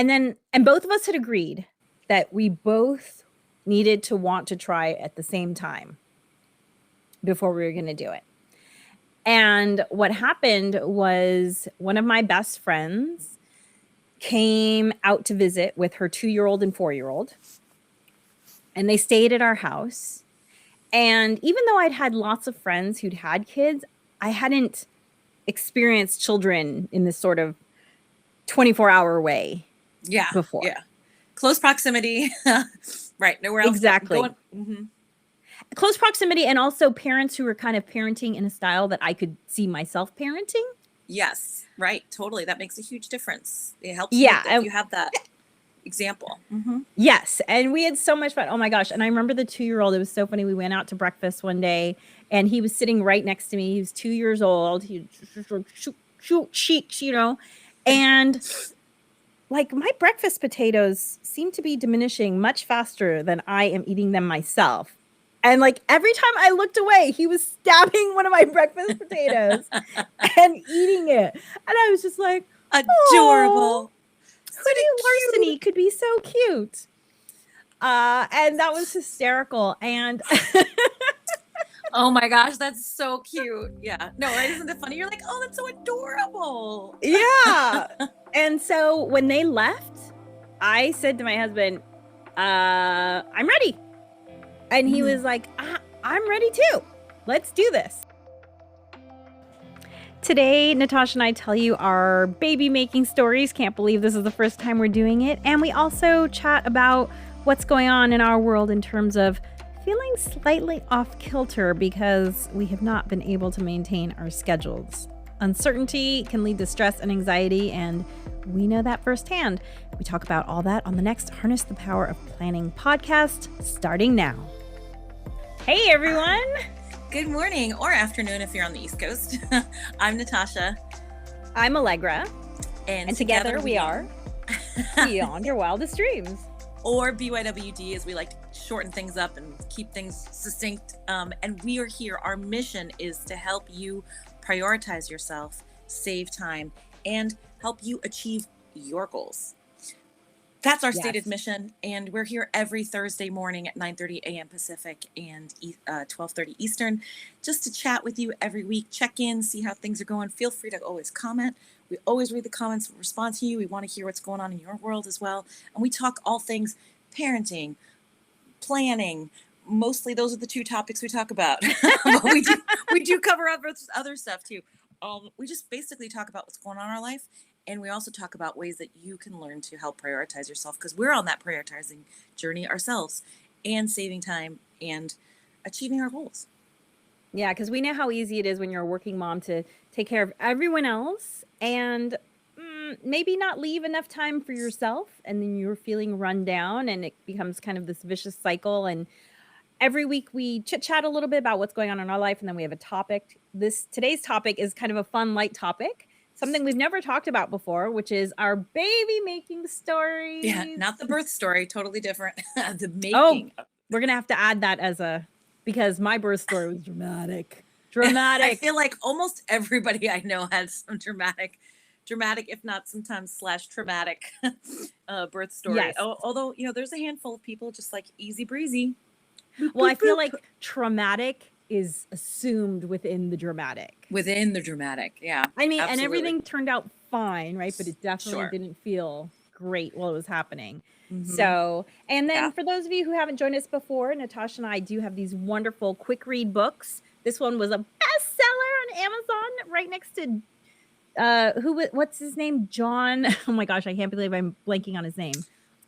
And both of us had agreed that we both needed to want to try at the same time before we were going to do it. And what happened was one of my best friends came out to visit with her 2-year-old and 4-year-old. And they stayed at our house. And even though I'd had lots of friends who'd had kids, I hadn't experienced children in this sort of 24-hour way before. Yeah. Close proximity. Right. Nowhere else. Exactly. Close proximity, and also parents who were kind of parenting in a style that I could see myself parenting. Yes. Right. Totally. That makes a huge difference. It helps if you have that example. Yes. And we had so much fun. Oh my gosh. And I remember the 2-year-old, it was so funny. We went out to breakfast one day and he was sitting right next to me. He was 2 years old. He shoot cheeks, and like my breakfast potatoes seem to be diminishing much faster than I am eating them myself. And like every time I looked away, he was stabbing one of my breakfast potatoes and eating it. And I was just like, adorable. Hoodie Larceny could be so cute. And that was hysterical. And oh my gosh, that's so cute. Yeah. No, isn't it funny? You're like, oh, that's so adorable. Yeah. And so when they left, I said to my husband, I'm ready. And he was like, I'm ready too. Let's do this. Today, Natasha and I tell you our baby making stories. Can't believe this is the first time we're doing it. And we also chat about what's going on in our world in terms of feeling slightly off kilter because we have not been able to maintain our schedules. Uncertainty can lead to stress and anxiety, and we know that firsthand. We talk about all that on the next Harness the Power of Planning podcast, starting now. Hey, everyone. Good morning or afternoon if you're on the East Coast. I'm Natasha. I'm Alegre. And together we are Beyond Your Wildest Dreams. Or BYWD, as we like to shorten things up and keep things succinct. And we are here. Our mission is to help you prioritize yourself, save time, and help you achieve your goals. That's our stated mission, and we're here every Thursday morning at 9:30 a.m. Pacific and 12:30 Eastern, just to chat with you every week, check in, see how things are going. Feel free to always comment. We always read the comments, respond to you. We want to hear what's going on in your world as well. And we talk all things parenting, planning. Mostly those are the two topics we talk about. But we do cover other stuff too. We just basically talk about what's going on in our life. And we also talk about ways that you can learn to help prioritize yourself, because we're on that prioritizing journey ourselves, and saving time and achieving our goals. Yeah, because we know how easy it is when you're a working mom to take care of everyone else and maybe not leave enough time for yourself. And then you're feeling run down and it becomes kind of this vicious cycle. And every week we chit chat a little bit about what's going on in our life. And then we have a topic. Today's topic is kind of a fun, light topic. Something we've never talked about before, which is our baby making stories. Yeah, not the birth story, totally different. The making. Oh, we're going to have to add that because my birth story was dramatic. I feel like almost everybody I know has some dramatic, if not sometimes traumatic birth story. Yes. Although, there's a handful of people just like easy breezy. Well, I feel like traumatic is assumed within the dramatic. Yeah. I mean, absolutely. And everything turned out fine, right? But it definitely didn't feel great while it was happening. Mm-hmm. So, and then for those of you who haven't joined us before, Natasha and I do have these wonderful quick read books. This one was a bestseller on Amazon right next to, what's his name? John. Oh my gosh, I can't believe I'm blanking on his name.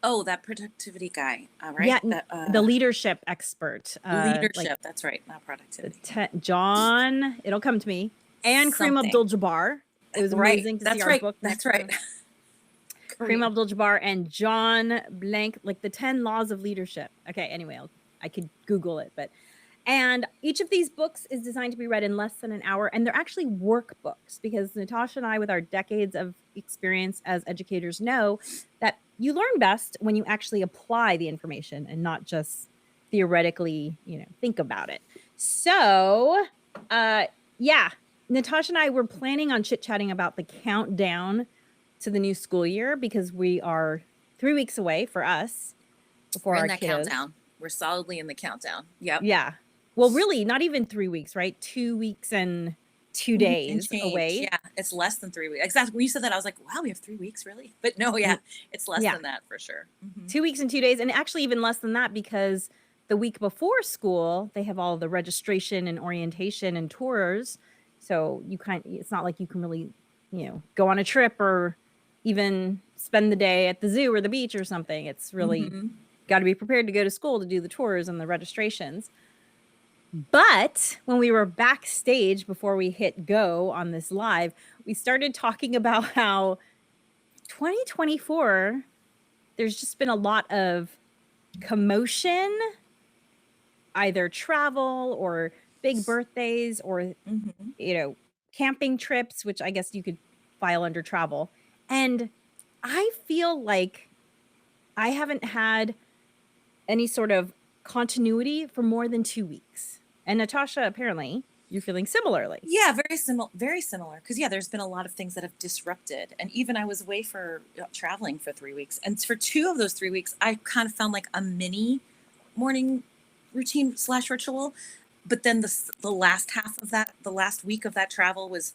Oh, that productivity guy, right? Yeah, the leadership expert. That's right, not productivity. John, it'll come to me. And Kareem Abdul-Jabbar. It was amazing to see our book. That's right. Kareem Abdul-Jabbar and John Blank, like the 10 Laws of Leadership. Okay, anyway, I could Google it. And each of these books is designed to be read in less than an hour. And they're actually workbooks because Natasha and I, with our decades of experience as educators, know that you learn best when you actually apply the information and not just theoretically, think about it. So, Natasha and I were planning on chit-chatting about the countdown to the new school year because we are 3 weeks away for us before We're in our that kiddos. countdown. We're solidly in the countdown. Yep. Yeah. Well, really, not even 3 weeks, right? 2 weeks and 2 And days change. away. Yeah, it's less than 3 weeks. Exactly. When you said that, I was like, wow, we have 3 weeks, really? But no, yeah, it's less than that for sure. 2 weeks and 2 days, and actually even less than that because the week before school, they have all the registration and orientation and tours. So it's not like you can really, go on a trip or even spend the day at the zoo or the beach or something. It's really got to be prepared to go to school to do the tours and the registrations. But when we were backstage before we hit go on this live, we started talking about how 2024, there's just been a lot of commotion, either travel or big birthdays or, camping trips, which I guess you could file under travel. And I feel like I haven't had any sort of continuity for more than 2 weeks. And Natasha, apparently, you're feeling similarly. Yeah, very similar. Because there's been a lot of things that have disrupted, and even I was away for traveling for 3 weeks, and for 2 of those 3 weeks, I kind of found like a mini morning routine / ritual. But then the last half of that, the last week of that travel was,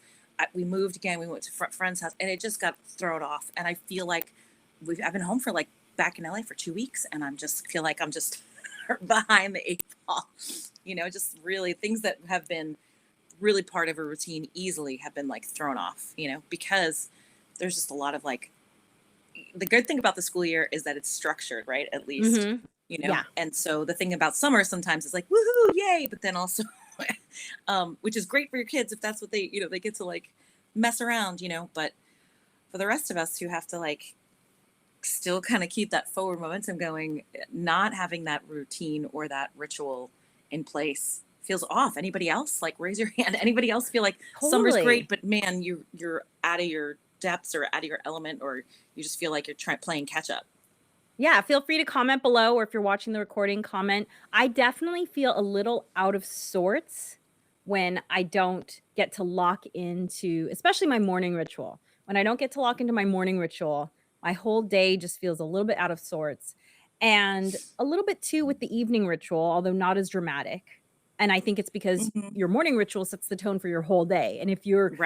we moved again. We went to friend's house, and it just got thrown off. And I feel like I've been home for back in LA for 2 weeks, and I'm just feel like I'm just behind the 8 ball. Just really things that have been really part of a routine easily have been thrown off, because there's just a lot of the good thing about the school year is that it's structured, right? At least, Yeah. And so the thing about summer sometimes is woohoo, yay. But then also, which is great for your kids if that's what they get to mess around, but for the rest of us who have to still kind of keep that forward momentum going, not having that routine or that ritual in place feels off. Anybody else? Raise your hand. Anybody else feel like summer's great, but man, you're out of your depths or out of your element, or you just feel like you're playing catch up? Yeah, feel free to comment below, or if you're watching the recording, comment. I definitely feel a little out of sorts when I don't get to lock into, especially my morning ritual. When I don't get to lock into my morning ritual, my whole day just feels a little bit out of sorts. And a little bit too with the evening ritual, although not as dramatic. And I think it's because your morning ritual sets the tone for your whole day. And if you're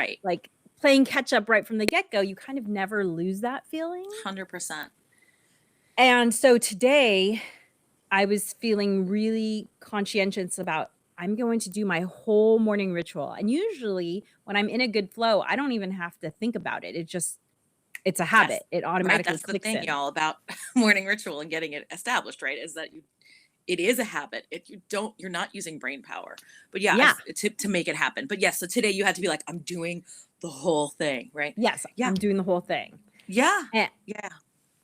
playing catch up right from the get-go, you kind of never lose that feeling. 100%. And so today I was feeling really conscientious about, I'm going to do my whole morning ritual. And usually when I'm in a good flow, I don't even have to think about it. It's a habit. It automatically clicks in. That's the thing, y'all, about morning ritual and getting it established, right? Is that it is a habit. You're not using brain power, but to make it happen. But yes, so today you had to be like, I'm doing the whole thing, right? Yes, I'm doing the whole thing. Yeah.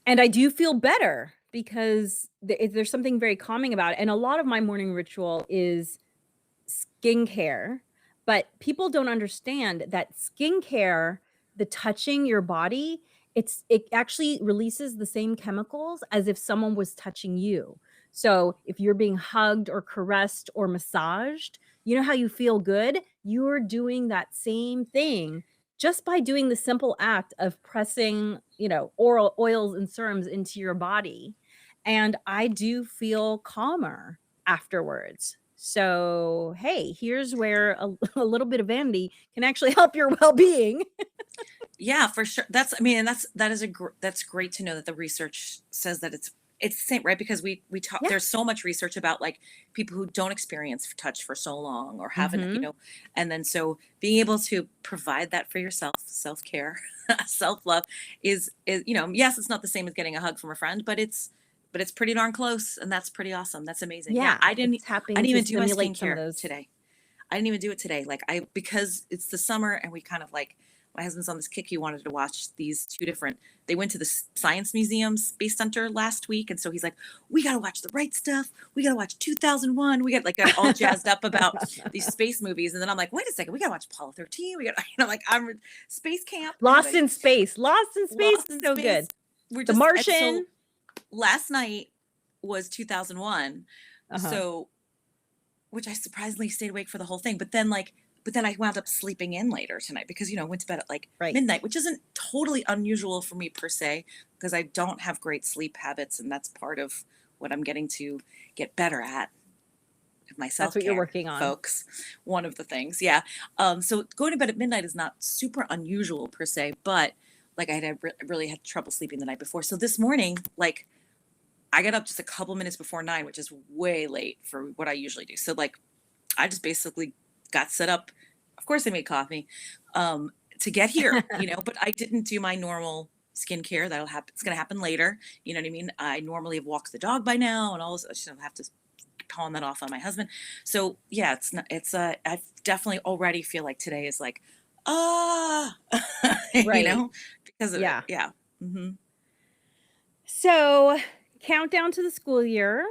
And I do feel better because there's something very calming about it. And a lot of my morning ritual is skincare, but people don't understand that skincare, the touching your body, it actually releases the same chemicals as if someone was touching you. So if you're being hugged or caressed or massaged, you know how you feel good? You're doing that same thing just by doing the simple act of pressing, oral oils and serums into your body. And I do feel calmer afterwards. So, hey, here's where a little bit of vanity can actually help your well-being. Yeah, for sure. That's great to know that the research says that it's the same, right? Because we talk, there's so much research about people who don't experience touch for so long or haven't, and then so being able to provide that for yourself, self-care, self-love is, yes, it's not the same as getting a hug from a friend, but it's pretty darn close. And that's pretty awesome. That's amazing. Yeah. I didn't even do my skincare today. I didn't even do it today. Because it's the summer and we kind of my husband's on this kick. He wanted to watch these 2 different, they went to the Science Museum Space Center last week. And so he's like, we got to watch The Right Stuff. We got to watch 2001. We got all jazzed up about these space movies. And then I'm like, wait a second, we got to watch Apollo 13. We got, I'm Space Camp. Lost in Space is so good. The Martian. So last night was 2001. So, which I surprisingly stayed awake for the whole thing. But then but then I wound up sleeping in later tonight because, I went to bed at like Right. midnight, which isn't totally unusual for me per se, because I don't have great sleep habits. And that's part of what I'm getting to get better at my That's what you're self-care, working on. folks. One of the things. Yeah. So going to bed at midnight is not super unusual per se, but like really had trouble sleeping the night before. So this morning, like I got up just a couple minutes before 9, which is way late for what I usually do. So like I just basically got set up. Of course I made coffee to get here, but I didn't do my normal skincare. That'll happen. It's going to happen later. You know what I mean? I normally have walked the dog by now and all this. I just have to pawn that off on my husband. So yeah, I definitely already feel like today is like, ah, Right. because of it. Yeah. Yeah. Hmm. So, countdown to the school year.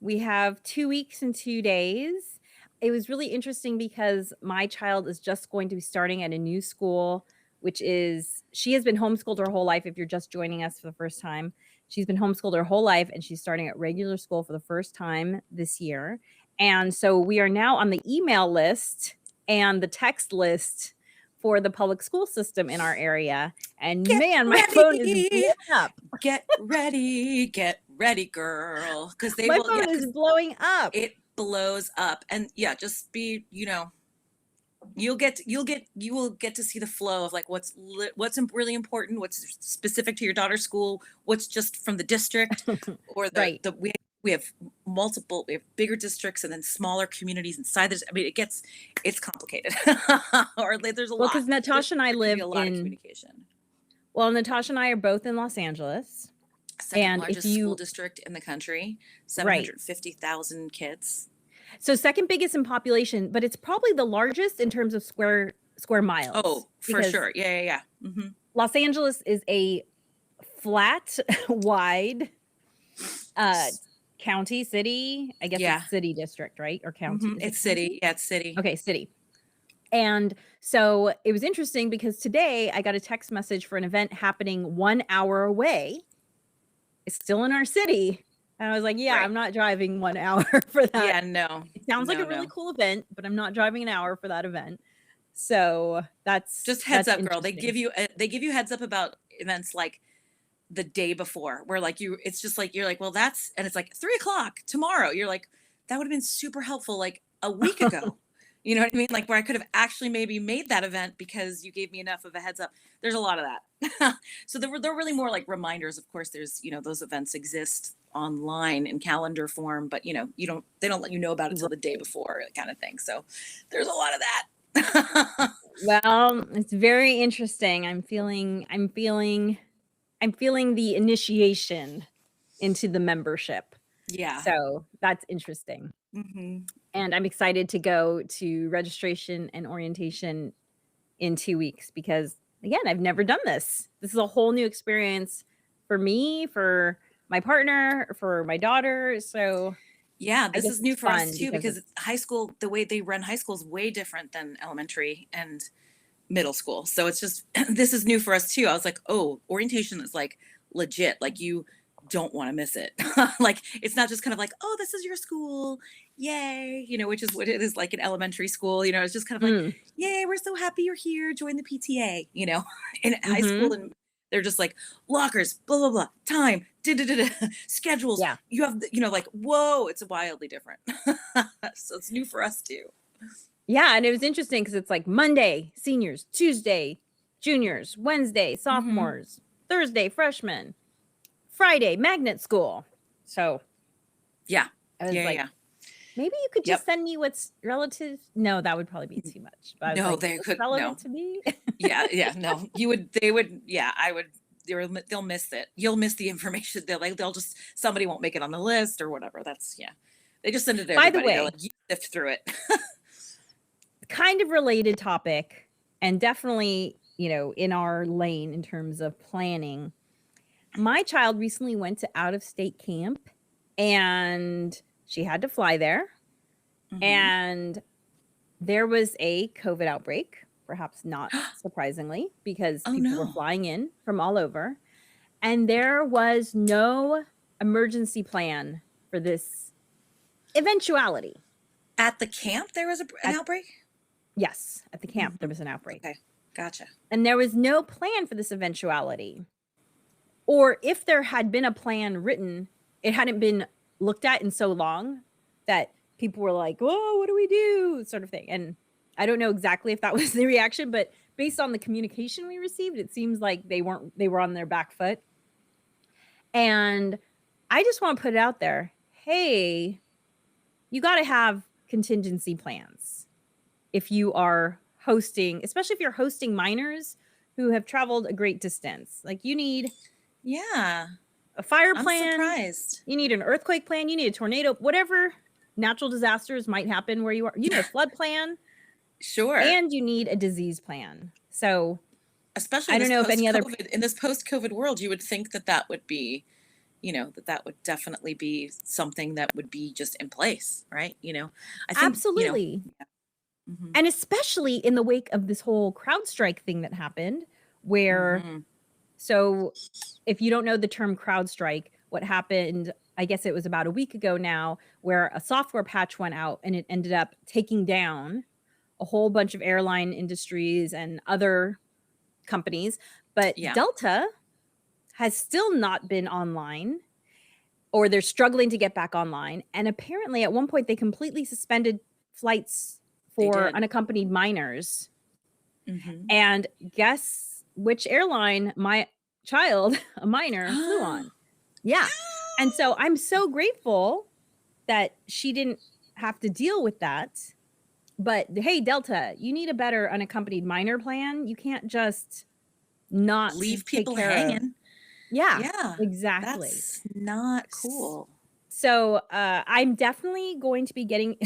We have 2 weeks and 2 days. It was really interesting because my child is just going to be starting at a new school, which is she has been homeschooled her whole life. If you're just joining us for the first time, she's been homeschooled her whole life and she's starting at regular school for the first time this year. And so we are now on the email list and the text list for the public school system in our area. And man, my phone is blowing up. Get ready, girl. Because they My will. phone is blowing up. It blows up, and yeah, just be. You will get to see the flow of like what's really important, what's specific to your daughter's school, what's just from the district, or Right. we have bigger districts and then smaller communities inside this. I mean, it's complicated, or like, there's a lot. Because Natasha and I live a lot of in. communication. Well, Natasha and I are both in Los Angeles. Second And largest school district in the country, 750,000 kids. So second biggest in population, but it's probably the largest in terms of square miles. Oh, for sure. Yeah. Mm-hmm. Los Angeles is a flat, wide county, city. I guess it's city district, right? Or county. Mm-hmm. It's city. Yeah, it's city. Okay, city. And so it was interesting because today I got a text message for an event happening 1 hour away. It's still in our city. And I was like, yeah, right. I'm not driving 1 hour for that. Yeah, no. It sounds like a really cool event, but I'm not driving an hour for that event. So that's just heads up, girl. They give you heads up about events like the day before, where like it's just like you're like, well, and it's like 3:00 tomorrow. You're like, that would have been super helpful like a week ago. You know what I mean? Like where I could have actually maybe made that event because you gave me enough of a heads up. There's a lot of that. So they're really more like reminders. Of course, there's, those events exist online in calendar form, but they don't let you know about it till the day before, kind of thing. So there's a lot of that. Well, it's very interesting. I'm feeling the initiation into the membership. Yeah. So that's interesting. Mm-hmm. And I'm excited to go to registration and orientation in 2 weeks because, again, I've never done this. This is a whole new experience for me, for my partner, for my daughter. So yeah, this is new for us too because high school, the way they run high school is way different than elementary and middle school. So it's just, this is new for us too. I was like, oh, orientation is like legit. Like you don't want to miss it. Like it's not just kind of like, oh, this is your school, yay, which is what it is like in elementary school. It's just kind of like, yay, we're so happy you're here, join the PTA. In high school, and they're just like lockers, blah blah blah, time, schedules. Yeah, you have like, whoa, it's wildly different. So it's new for us too. Yeah, and it was interesting because it's like Monday seniors, Tuesday juniors, Wednesday sophomores, Thursday freshmen, Friday magnet school. So yeah, I was like, maybe you could just send me what's relative. No, that would probably be too much. But no, like, they could relevant to me. yeah, no, they would. Yeah, I would. They'll miss it. You'll miss the information. They'll just, somebody won't make it on the list or whatever. That's They just send it to everybody. By the way, like, you sift through it. Kind of related topic, and definitely in our lane in terms of planning. My child recently went to out-of-state camp and she had to fly there. And there was a COVID outbreak, perhaps not surprisingly, because people were flying in from all over. And there was no emergency plan for this eventuality. At the camp, there was an outbreak? Yes, at the camp, there Mhm. was an outbreak. Okay, gotcha. And there was no plan for this eventuality. Or if there had been a plan written, it hadn't been looked at in so long that people were like, "Oh, what do we do?" sort of thing. And I don't know exactly if that was the reaction, but based on the communication we received, it seems like they were on their back foot. And I just want to put it out there. Hey, you got to have contingency plans if you are hosting, especially if you're hosting minors who have traveled a great distance. Like you need Yeah, a fire I'm plan, surprised. you need an earthquake plan, you need a tornado, whatever natural disasters might happen where you are. You need a flood plan Sure. and you need a disease plan. So Especially I in don't this know if any other post-COVID world, you would think that that would be, that would definitely be something that would be just in place, right? I think, absolutely. yeah. Mhm. And especially in the wake of this whole CrowdStrike thing that happened, where Mhm. so if you don't know the term CrowdStrike, what happened, I guess it was about a week ago now, where a software patch went out and it ended up taking down a whole bunch of airline industries and other companies. But Yeah, Delta has still not been online, or they're struggling to get back online. And apparently, at one point, they completely suspended flights they for did. unaccompanied minors. Mhm. And guess which airline my child, a minor, flew on? Yeah. And so I'm so grateful that she didn't have to deal with that. But hey, Delta, you need a better unaccompanied minor plan. You can't just not Leave take people care of. hanging. Yeah, Yeah, exactly. that's not cool. So I'm definitely going to be getting,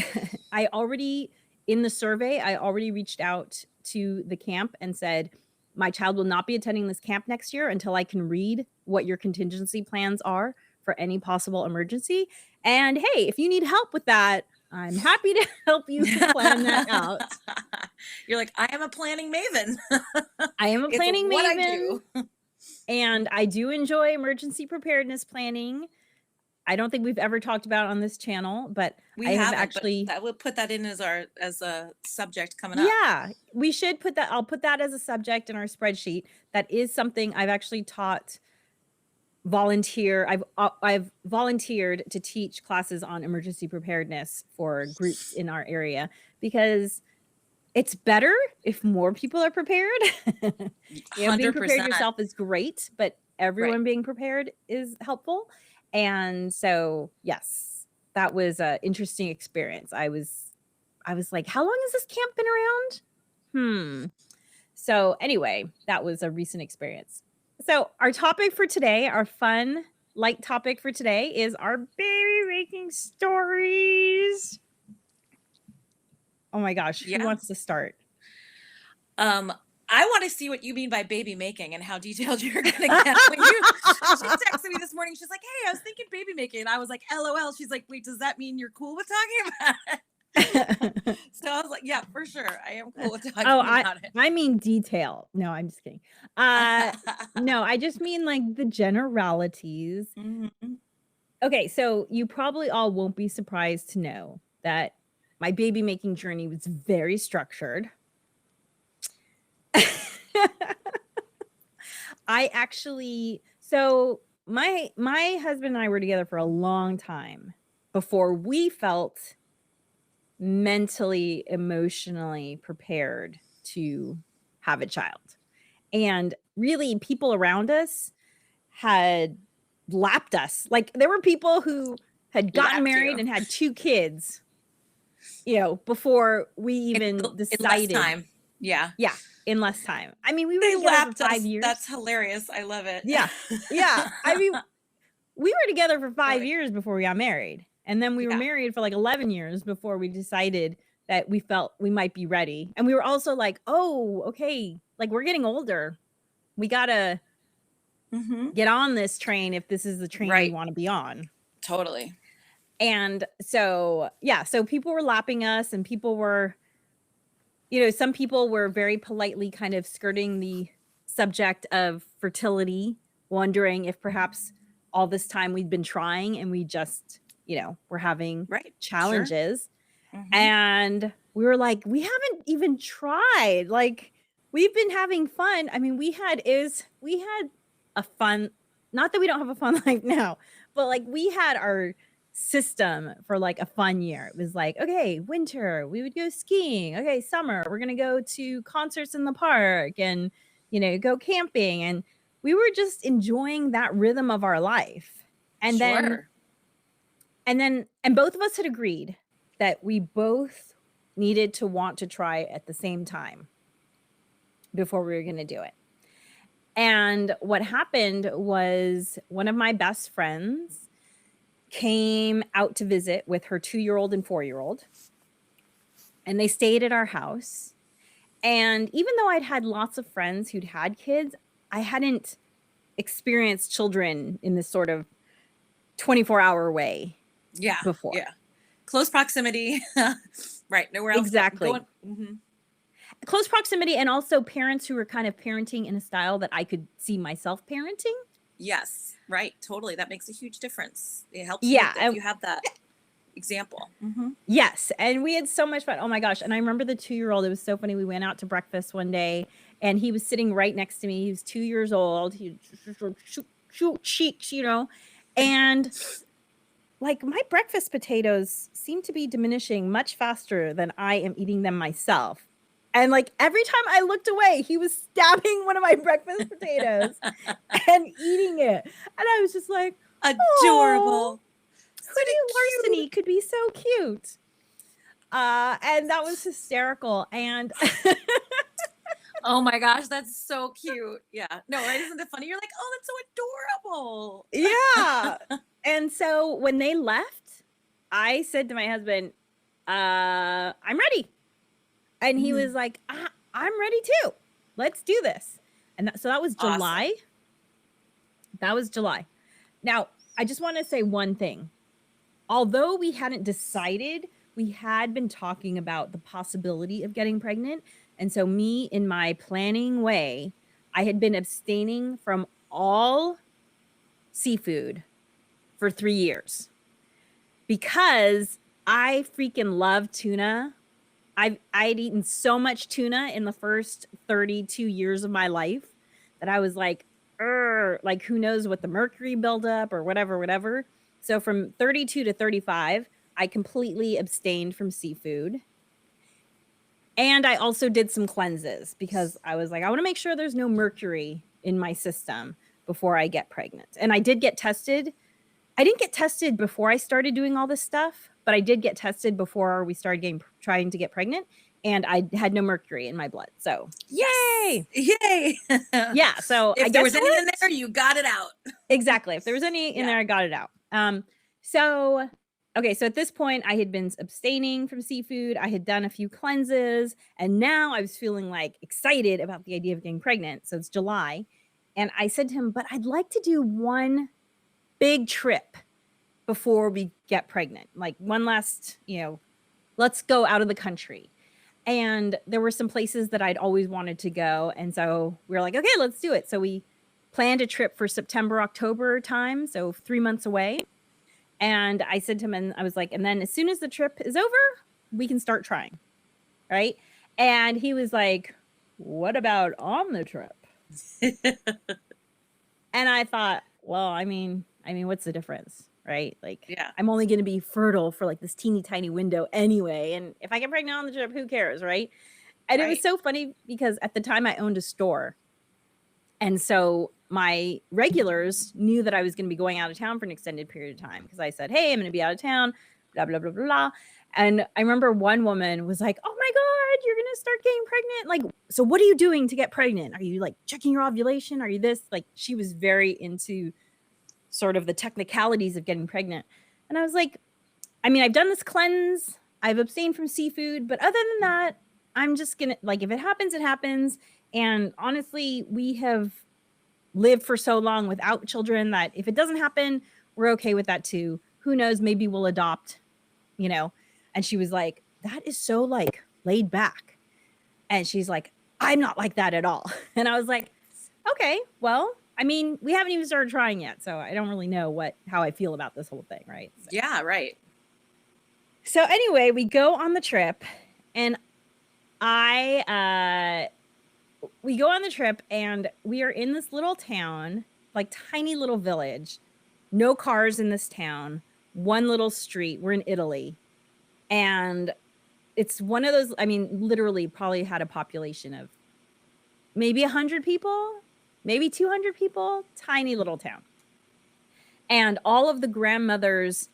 I already, in the survey, I already reached out to the camp and said, my child will not be attending this camp next year until I can read what your contingency plans are for any possible emergency. And hey, if you need help with that, I'm happy to help you plan that out. You're like, "I am a planning maven. I am a It's planning what I maven do." and I do enjoy emergency preparedness planning. I don't think we've ever talked about it on this channel, but We I have haven't, but actually. that we'll put that in as a subject coming up. Yeah, we should put that. I'll put that as a subject in our spreadsheet. That is something I've actually taught volunteer. I've volunteered to teach classes on emergency preparedness for groups in our area because it's better if more people are prepared. Being prepared 100%. yourself is great, but Right. everyone being prepared is helpful. And so, yes, that was an interesting experience. I was like, how long has this camp been around? So anyway, that was a recent experience. So our topic for today, our fun, light topic for today is our baby making stories. Oh my gosh, who Yeah. wants to start? Um, I wanna see what you mean by baby making and how detailed you're gonna get when you she texted me this morning, she's like, "Hey, I was thinking baby making," and I was like, "LOL." She's like, "Wait, does that mean you're cool with talking about it?" So I was like, "Yeah, for sure. I am cool with Oh, talking I about it." I mean detail. No, I'm just kidding. Uh no, I just mean like the generalities. Mhm. Okay, so you probably all won't be surprised to know that my baby making journey was very structured. I actually so my husband and I were together for a long time before we felt mentally, emotionally prepared to have a child. And really, people around us had lapped us. Like there were people who had gotten Lapped married you and had 2 kids, before we even in less decided. time. Yeah. Yeah, in less time. I mean, we were They together for lapped 5 us. years. That's hilarious. I love it. Yeah. Yeah. I mean, we were together for They're 5 like, years before we got married. And then we were yeah. married for like 11 years before we decided that we felt we might be ready. And we were also like, "Oh, okay, like we're getting older. We got to Mhm. get on this train if this is the train we Right. want to be on." Totally. And so, yeah, so people were lapping us and people were, some people were very politely kind of skirting the subject of fertility, wondering if perhaps all this time we'd been trying and we just, were having Right. Sure. challenges. Mhm. And we were like, we haven't even tried. Like, we've been having fun. I mean, we had a fun, not that we don't have a fun life now, but like we had our system for like a fun year. It was like, okay, winter, we would go skiing. Okay, summer, we're gonna go to concerts in the park and go camping. And we were just enjoying that rhythm of our life. And Sure. then both of us had agreed that we both needed to want to try at the same time before we were going to do it. And what happened was one of my best friends came out to visit with her 2-year-old and 4-year-old, and they stayed at our house. And even though I'd had lots of friends who'd had kids, I hadn't experienced children in this sort of 24-hour way Yeah. before. Yeah. Close proximity. Right. Nowhere else. Exactly. Mm-hmm. Close proximity, and also parents who were kind of parenting in a style that I could see myself parenting. Yes. Right. Totally. That makes a huge difference. It helps Yeah, you have that example. Mm-hmm. yes, and we had so much fun. Oh my gosh. And I remember the 2-year-old, it was so funny. We went out to breakfast one day and he was sitting right next to me. He was 2 years old. He shoot cheeks, and like my breakfast potatoes seem to be diminishing much faster than I am eating them myself. And like every time I looked away, he was stabbing one of my breakfast potatoes and eating it. And I was just like, adorable. Larceny could be so cute. And that was hysterical. And oh my gosh, that's so cute. Yeah. No, right? Isn't it funny? You're like, oh, that's so adorable. yeah. And so when they left, I said to my husband, I'm ready. And he was like, I'm ready too. Let's do this. And so that was July. Awesome. That was July. Now, I just want to say one thing. Although we hadn't decided, we had been talking about the possibility of getting pregnant. And so me, in my planning way, I had been abstaining from all seafood for 3 years because I freaking love tuna. I'd eaten so much tuna in the first 32 years of my life that I was like, like who knows what the mercury buildup or whatever. So from 32 to 35, I completely abstained from seafood. And I also did some cleanses because I was like, I want to make sure there's no mercury in my system before I get pregnant. And I did get tested. I didn't get tested before I started doing all this stuff, but I did get tested before we started trying to get pregnant. And I had no mercury in my blood. So yay! Yay! Yeah. So if there was any in there, you got it out. Exactly. If there was any in there, I got it out. So at this point I had been abstaining from seafood. I had done a few cleanses, and now I was feeling like excited about the idea of getting pregnant. So it's July. And I said to him, but I'd like to do one big trip before we get pregnant. Like one last, let's go out of the country. And there were some places that I'd always wanted to go. And so we were like, okay, let's do it. So we planned a trip for September, October time. So 3 months away. And I said to him, and I was like, and then as soon as the trip is over, we can start trying. Right. And he was like, what about on the trip? And I thought, well, I mean, what's the difference? Right. Like, yeah, I'm only going to be fertile for like this teeny tiny window anyway. And if I get pregnant on the trip, who cares? Right. And It was so funny because at the time I owned a store. And so my regulars knew that I was going to be going out of town for an extended period of time because I said, hey, I'm going to be out of town, blah, blah, blah, blah, blah. And I remember one woman was like, oh my God, you're going to start getting pregnant. Like, so what are you doing to get pregnant? Are you like checking your ovulation? Are you this? Like, she was very into sort of the technicalities of getting pregnant. And I was like, I mean, I've done this cleanse. I've abstained from seafood. But other than that, I'm just going to, like, if it happens, it happens. And honestly, we have lived for so long without children that if it doesn't happen, we're okay with that too. Who knows? Maybe we'll adopt, And she was like, that is so like laid back. And she's like, I'm not like that at all. And I was like, okay, well, I mean, we haven't even started trying yet. So I don't really know how I feel about this whole thing. Right. So. Yeah. Right. So anyway, we go on the trip And we go on the trip and we are in this little town, like tiny little village, no cars in this town, one little street. We're in Italy. And it's one of those, I mean, literally probably had a population of maybe 100 people, maybe 200 people, tiny little town. And all of the grandmothers,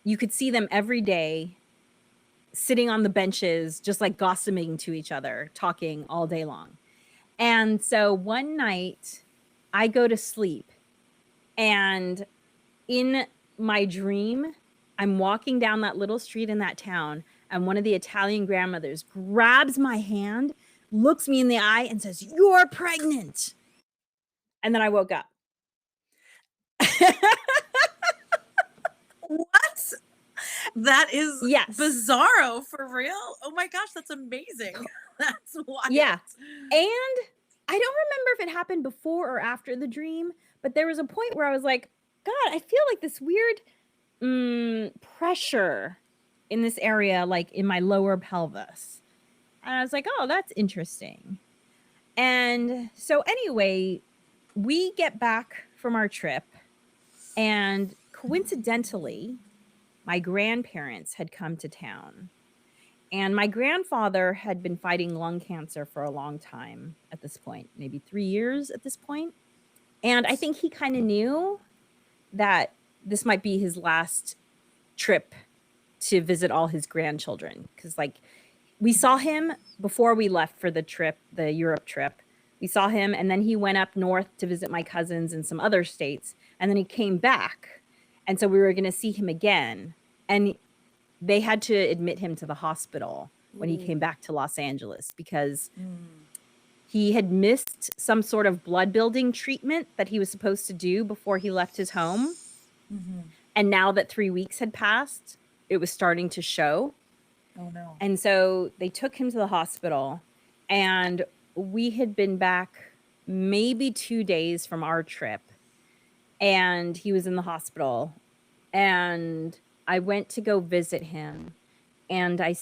you could see them every day sitting on the benches, just like gossiping to each other, talking all day long. And so one night I go to sleep, and in my dream, I'm walking down that little street in that town, and one of the Italian grandmothers grabs my hand, looks me in the eye, and says, "You're pregnant." And then I woke up. What? That is Yes. bizarro for real. Oh my gosh, that's amazing. That's wild. Yeah. And I don't remember if it happened before or after the dream, but there was a point where I was like, God, I feel like this weird pressure in this area, like in my lower pelvis. And I was like, oh, that's interesting. And so anyway, we get back from our trip, and coincidentally, my grandparents had come to town. And my grandfather had been fighting lung cancer for a long time at this point, maybe 3 years at this point. And I think he kind of knew that this might be his last trip to visit all his grandchildren. Because, like, we saw him before we left for the trip, the Europe trip. We saw him, and then he went up north to visit my cousins in some other states. And then he came back. And so we were going to see him again. And they had to admit him to the hospital when he came back to Los Angeles because he had missed some sort of blood building treatment that he was supposed to do before he left his home. And now that 3 weeks had passed, it was starting to show. Oh no. And so they took him to the hospital, and we had been back maybe 2 days from our trip, and he was in the hospital. And I went to go visit him, and I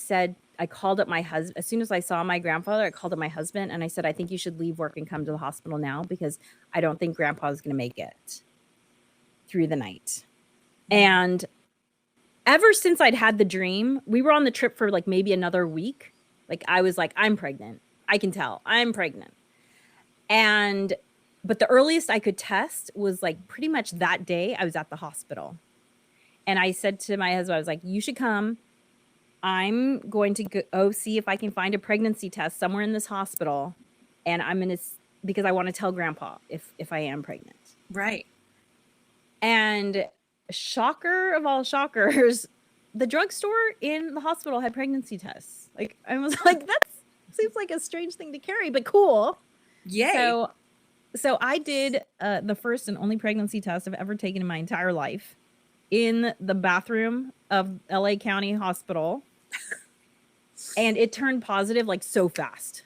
called up my husband. As soon as I saw my grandfather, I called up my husband and I said, I think you should leave work and come to the hospital now because I don't think grandpa is going to make it through the night. And ever since I'd had the dream, we were on the trip for like maybe another week. Like I was like, I'm pregnant. I can tell I'm pregnant. But the earliest I could test was like pretty much that day I was at the hospital. And I said to my husband, I was like, you should come. I'm going to go see if I can find a pregnancy test somewhere in this hospital. And I'm going to, because I want to tell grandpa if I am pregnant. Right. And shocker of all shockers, the drugstore in the hospital had pregnancy tests. Like, I was like, that seems like a strange thing to carry, but cool. Yay. So I did the first and only pregnancy test I've ever taken in my entire life in the bathroom of LA County Hospital. And it turned positive like so fast.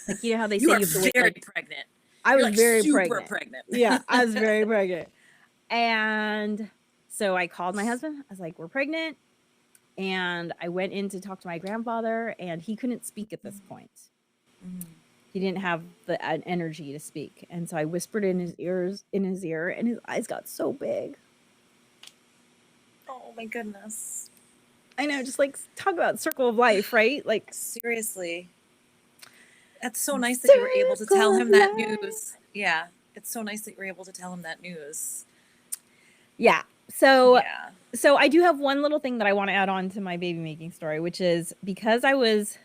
Like, you know how they say you are have to wait, very like, pregnant. I was You're like very super pregnant. Yeah, I was very pregnant. And so I called my husband. I was like, we're pregnant. And I went in to talk to my grandfather, and he couldn't speak at this point. He didn't have the energy to speak. And so I whispered in his ear, and his eyes got so big. Oh my goodness. I know, just like talk about circle of life, right? Like, seriously. That's so nice that you were able to tell him that news. Yeah. It's so nice that you were able to tell him that news. Yeah. So I do have one little thing that I want to add on to my baby making story, which is because I was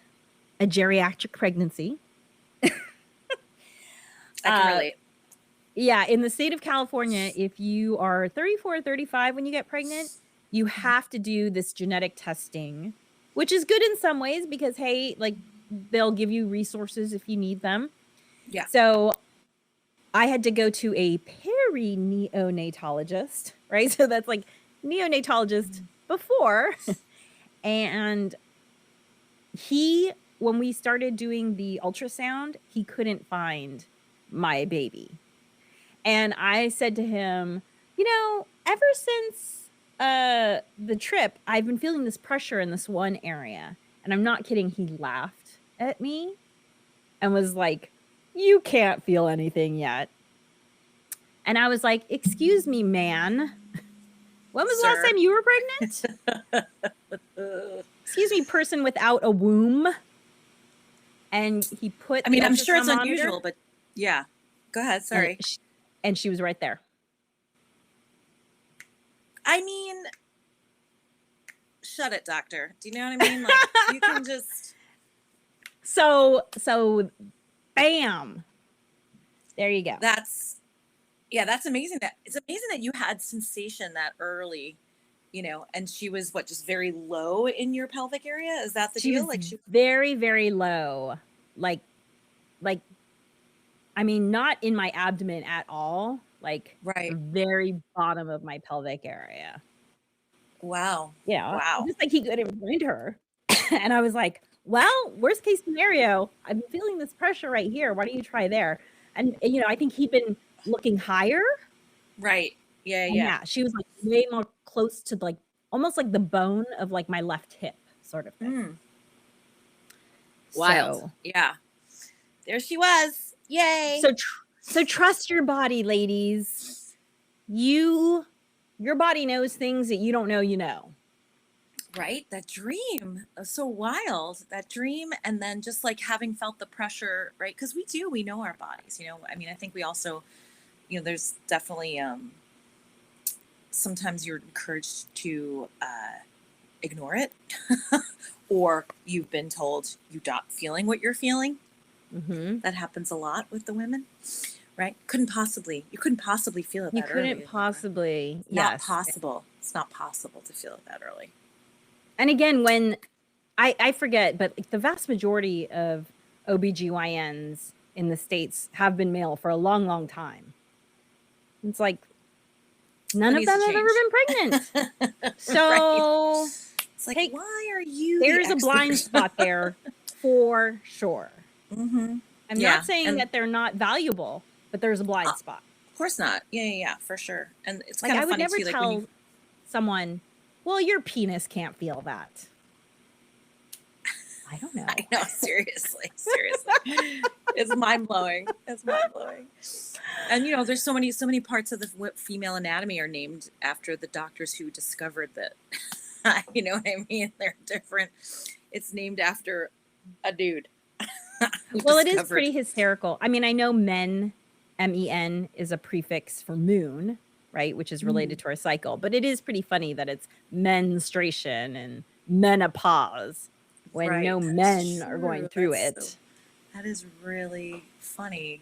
a geriatric pregnancy. I can relate. Yeah. In the state of California, if you are 34 or 35 when you get pregnant, you have to do this genetic testing, which is good in some ways because, hey, like, they'll give you resources if you need them. Yeah. So I had to go to a peri-neonatologist, right? So that's like neonatologist before. And when we started doing the ultrasound, he couldn't find my baby. And I said to him, ever since the trip, I've been feeling this pressure in this one area. And I'm not kidding. He laughed at me and was like, you can't feel anything yet. And I was like, excuse me, man. When was the last Sir. time you were pregnant? Excuse me, person without a womb. And he put I mean, the I'm sure it's ultrasound monitor, unusual, but yeah. Go ahead. Sorry. and she was right there. I mean, shut it, doctor. Do you know what I mean? Like, you can just. So bam. There you go. That's amazing. It's amazing that you had sensation that early, you know, and she was just very low in your pelvic area. Is that the deal? Like she was very, very low. Like, I mean, not in my abdomen at all. Like right. the very bottom of my pelvic area. Wow. Yeah. Wow. Just like he couldn't find her. And I was like, well, worst case scenario, I'm feeling this pressure right here. Why don't you try there? And, you know, I think he'd been looking higher. Right. Yeah. And yeah. She was like way more close to like almost like the bone of like my left hip sort of thing. Wild. So, yeah. There she was. Yay. So trust your body, ladies. Your body knows things that you don't know you know. Right? That dream was so wild. That dream, and then just like having felt the pressure, right? Because we know our bodies, you know. I mean, I think we also, you know, there's definitely sometimes you're encouraged to ignore it, or you've been told you're not feeling what you're feeling. Mm-hmm. That happens a lot with the women, right? You couldn't possibly feel it that early. You couldn't possibly. Not possible. It's not possible to feel it that early. And again, when I forget, but like the vast majority of OBGYNs in the States have been male for a long, long time. It's like none of them have ever been pregnant. So right. It's like, why are you? There's a blind spot there for sure. Mm-hmm. I'm not saying that they're not valuable, but there's a blind spot. Of course not. Yeah, for sure. And it's like kind of I would funny never too, tell someone, well, your penis can't feel that. I don't know. I know, seriously. It's mind-blowing. And you know, there's so many parts of the female anatomy are named after the doctors who discovered that. You know what I mean? They're different. It's named after a dude. Well, it is pretty hysterical. I mean, I know men, MEN is a prefix for moon, right? Which is related to our cycle, but it is pretty funny that it's menstruation and menopause when no men are going through it. That is really funny.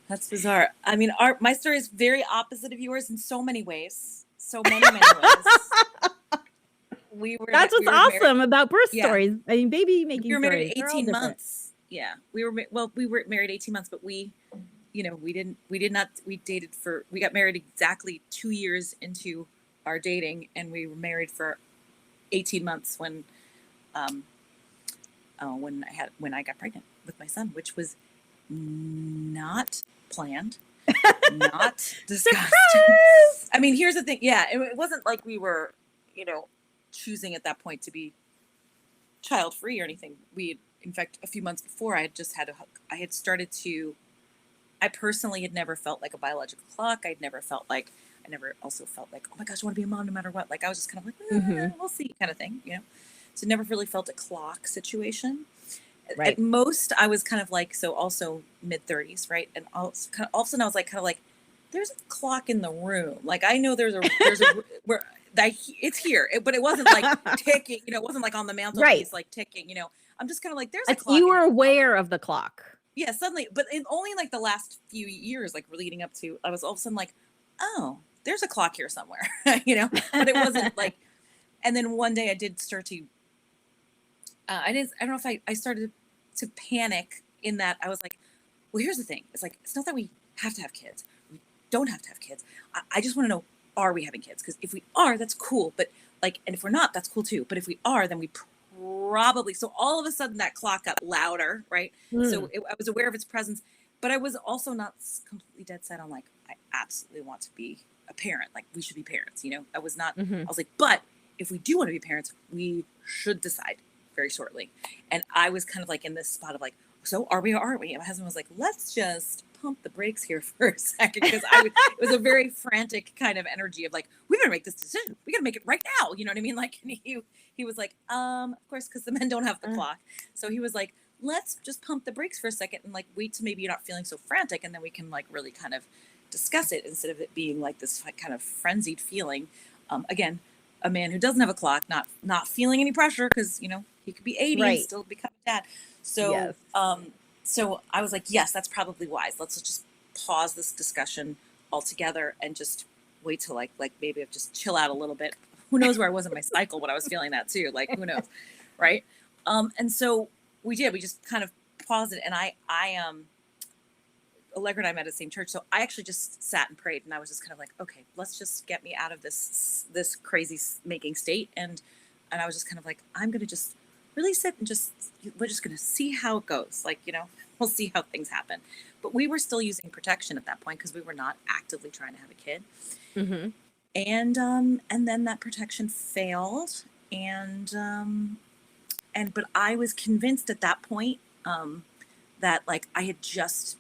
That's bizarre. I mean, my story is very opposite of yours in so many ways. So many ways. That's what's awesome about birth stories. I mean, baby making stories. We were married 18 months. Yeah. We were married 18 months, but we got married exactly 2 years into our dating, and we were married for 18 months when I got pregnant with my son, which was not planned, not discussed. I mean, here's the thing. Yeah. It wasn't like we were, you know, choosing at that point to be child free or anything. In fact, a few months before, I personally had never felt like a biological clock. I never also felt like, oh my gosh, I want to be a mom no matter what. Like I was just kind of like, we'll see kind of thing, you know? So never really felt a clock situation. Right. At most I was kind of like, so also mid-30s, right? And all of a sudden I was like, there's a clock in the room. Like I know there's a where it's here, but it wasn't like ticking, you know, it wasn't like on the mantelpiece, like ticking, you know. I'm just kind of like, there's a clock. You were aware of the clock. Yeah, suddenly, but only like the last few years, like leading up to, I was all of a sudden like, oh, there's a clock here somewhere, you know, but it wasn't like, and then one day I did start to, I don't know if I started to panic in that I was like, well, here's the thing. It's like, it's not that we have to have kids. We don't have to have kids. I just want to know, are we having kids? Because if we are, that's cool. But like, and if we're not, that's cool too. But if we are, then we probably, so all of a sudden that clock got louder, right? So I was aware of its presence, but I was also not completely dead set on like, I absolutely want to be a parent. Like we should be parents, you know? I was not, I was like, but if we do want to be parents, we should decide very shortly. And I was kind of like in this spot of like, so are we or aren't we? And my husband was like, let's just pump the brakes here for a second, because it was a very frantic kind of energy of like, we gotta make this decision. We gotta make it right now. You know what I mean? Like, and he was like, of course, because the men don't have the clock. So he was like, let's just pump the brakes for a second and like wait till maybe you're not feeling so frantic, and then we can like really kind of discuss it instead of it being like this kind of frenzied feeling. Again, a man who doesn't have a clock, not feeling any pressure, because he could be 80 and still become a dad. So Yes. So I was like, yes, that's probably wise. Let's just pause this discussion altogether and just wait till like maybe just chill out a little bit. Who knows where I was in my cycle when I was feeling that too? Like, who knows, right? And so we did. We just kind of paused it, and Alegre and I met at the same church, so I actually just sat and prayed, and I was just kind of like, okay, let's just get me out of this crazy making state, and I was just kind of like, I'm gonna just really sit and we're just gonna see how it goes, like we'll see how things happen. But we were still using protection at that point because we were not actively trying to have a kid. Mm-hmm. And then that protection failed, but I was convinced at that point that like I had just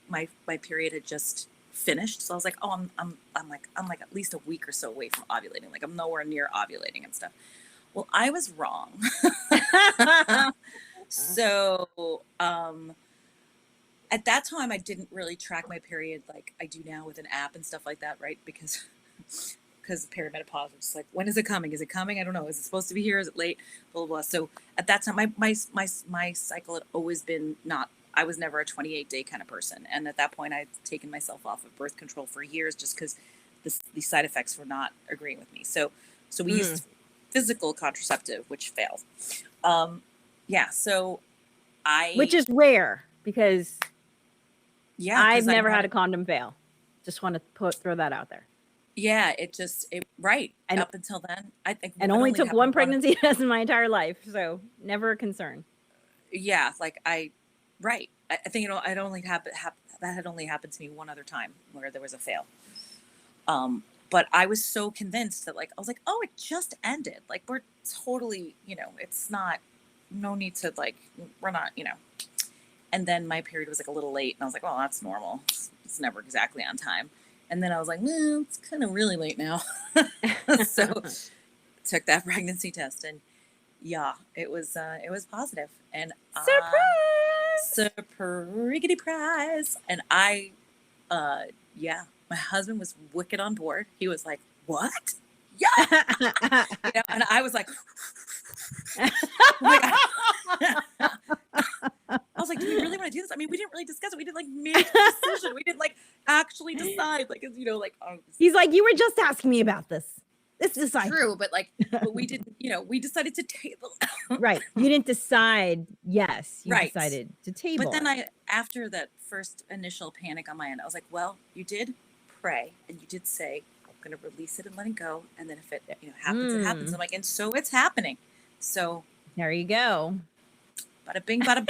my period had just finished, so I was like, oh, I'm like at least a week or so away from ovulating. Like I'm nowhere near ovulating and stuff. Well, I was wrong. So at that time, I didn't really track my period like I do now with an app and stuff like that, right? Because perimenopause, it's like, when is it coming? Is it coming? I don't know. Is it supposed to be here? Is it late? Blah, blah, blah. So at that time, my cycle had always been I was never a 28-day kind of person. And at that point, I'd taken myself off of birth control for years just because these side effects were not agreeing with me. So we used physical contraceptive, which failed. So which is rare, because I've never had a it. condom fail. Just want to throw that out there. Yeah, right. And up until then, I think, and only took one pregnancy test in my entire life, so never a concern. Yeah, like right. I think that had only happened to me one other time where there was a fail. But I was so convinced that like I was like, oh, it just ended. Like we're totally, it's not, no need to like, we're not, And then my period was like a little late, and I was like, well, that's normal. It's never exactly on time. And then I was like, no, it's kind of really late now. So took that pregnancy test, and yeah, it was positive. And surprise! Prize. And my husband was wicked on board. He was like, what? Yeah. And I was like, oh my God. I was like, do we really want to do this? I mean, we didn't really discuss it. We didn't like make a decision. We didn't like actually decide. Like, he's like, you were just asking me about this. Let's decide. True, but we didn't, we decided to table. Right. You didn't decide. Yes. You right. decided to table. But then after that first initial panic on my end, I was like, well, you did pray and you did say, I'm going to release it and let it go. And then if it, happens, it happens. I'm like, and so it's happening. So there you go. Bada bing, bada